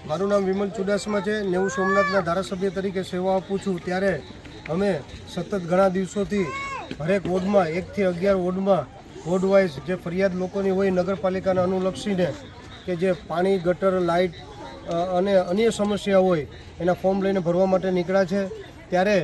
મારું નામ વિમલ ચુડાસમા છે। નેવું સોમનાથના ધારાસભ્ય તરીકે સેવા આપું છું। ત્યારે અમે સતત ઘણા દિવસોથી હરેક વોર્ડમાં 1 થી 11 વોર્ડમાં વોર્ડ વાઇઝ જે ફરિયાદ લોકોની હોય નગરપાલિકાને અનુલક્ષીને કે જે પાણી, ગટર, લાઇટ અને અન્ય સમસ્યા હોય એના ફોર્મ લઈને ભરવા માટે નીકળ્યા છે। ત્યારે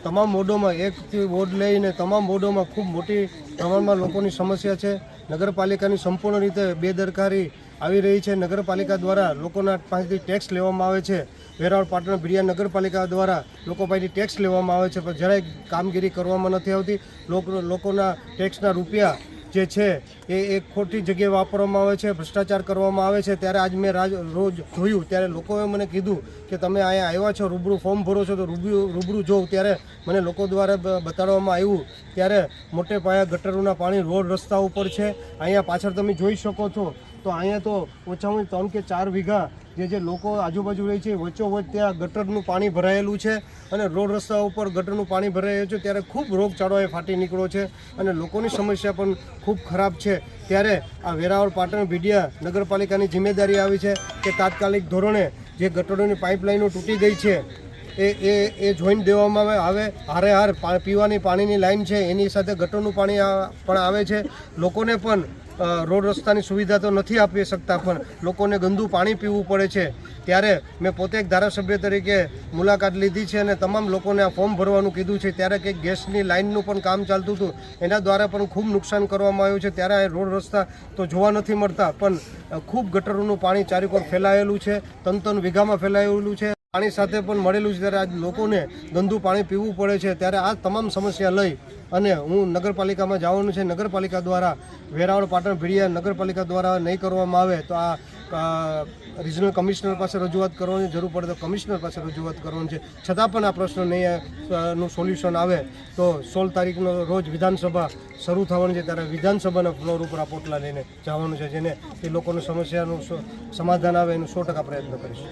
તમામ વોર્ડોમાં 1 થી વોર્ડ લઈને તમામ વોર્ડોમાં ખૂબ મોટી પ્રમાણમાં લોકોની સમસ્યા છે। નગરપાલિકાની સંપૂર્ણ રીતે બેદરકારી આવી રહી છે। નગરપાલિકા દ્વારા લોકોના પાસેથી ટેક્સ લેવામાં આવે છે। વેરાવળ પાટણ ભીડિયા નગરપાલિકા દ્વારા લોકો પાસેથી ટેક્સ લેવામાં આવે છે, પણ જરાય કામગીરી કરવામાં નથી આવતી। લોકોના ટેક્સના રૂપિયા જે છે એ ખોટી જગ્યાએ વાપરવામાં આવે છે, ભ્રષ્ટાચાર કરવામાં આવે છે। ત્યારે આજ મેં રોજ જોયું ત્યારે લોકોએ મને કીધું કે તમે અહીંયા આવ્યા છો, રૂબરૂ ફોર્મ ભરો છો તો રૂબરૂ જોઉં। ત્યારે મને લોકો દ્વારા બતાડવામાં આવ્યું ત્યારે મોટે પાયે ગટરોના પાણી રોડ રસ્તા ઉપર છે। અહીંયા પાછળ તમે જોઈ શકો છો તો અહીંયા તો ઓછામાં 3 કે 4 વીઘા જે લોકો આજુબાજુ રહે છે વચ્ચોવચ્ચ ત્યાં ગટરનું પાણી ભરાયેલું છે અને રોડ રસ્તા ઉપર ગટરનું પાણી ભરાયેલું છે। ત્યારે ખૂબ રોગચાળો એ ફાટી નીકળ્યો છે અને લોકોની સમસ્યા પણ ખૂબ ખરાબ છે। ત્યારે આ વેરાવળ પાટણ ભીડિયા નગરપાલિકાની જિમ્મેદારી આવી છે કે તાત્કાલિક ધોરણે જે ગટરોની પાઇપલાઇનો તૂટી ગઈ છે એ જોઈન્ટ દેવામાં આવે। હારે પીવાની પાણીની લાઈન છે એની સાથે ગટરનું પાણી પણ આવે છે। લોકોને પણ રોડ રસ્તાની સુવિધા તો નથી આપી શકતા, પણ લોકોને ગંદુ પાણી પીવું પડે છે। ત્યારે મેં પોતે એક ધારાસભ્ય તરીકે મુલાકાત લીધી છે અને તમામ લોકોને આ ફોર્મ ભરવાનું કીધું છે। ત્યારે કંઈક ગેસની લાઇનનું પણ કામ ચાલતું હતું, એના દ્વારા પણ ખૂબ નુકસાન કરવામાં આવ્યું છે। ત્યારે આ રોડ રસ્તા તો જોવા નથી મળતા, પણ ખૂબ ગટરોનું પાણી ચારેકોર ફેલાયેલું છે, 3 વીઘામાં ફેલાયેલું છે। પાણી સાથે પણ મળેલું છે। ત્યારે આજ લોકોને ગંદુ પાણી પીવું પડે છે। ત્યારે આ તમામ સમસ્યા લઈ અને હું નગરપાલિકામાં જવાનું છે। નગરપાલિકા દ્વારા વેરાવળ પાટણ ભીડિયા નગરપાલિકા દ્વારા નહીં કરવામાં આવે તો આ રિજનલ કમિશનર પાસે રજૂઆત કરવાની, જરૂર પડે તો કમિશનર પાસે રજૂઆત કરવાની છે। છતાં પણ આ પ્રશ્ન નું સોલ્યુશન આવે તો 16 તારીખનો રોજ વિધાનસભા શરૂ થવાની છે। ત્યારે વિધાનસભાના ફ્લોર ઉપર આ પોટલા લઈને જવાનું છે, જેને એ લોકોની સમસ્યાનું સમાધાન આવે એનું 100% પ્રયત્ન કરીશું।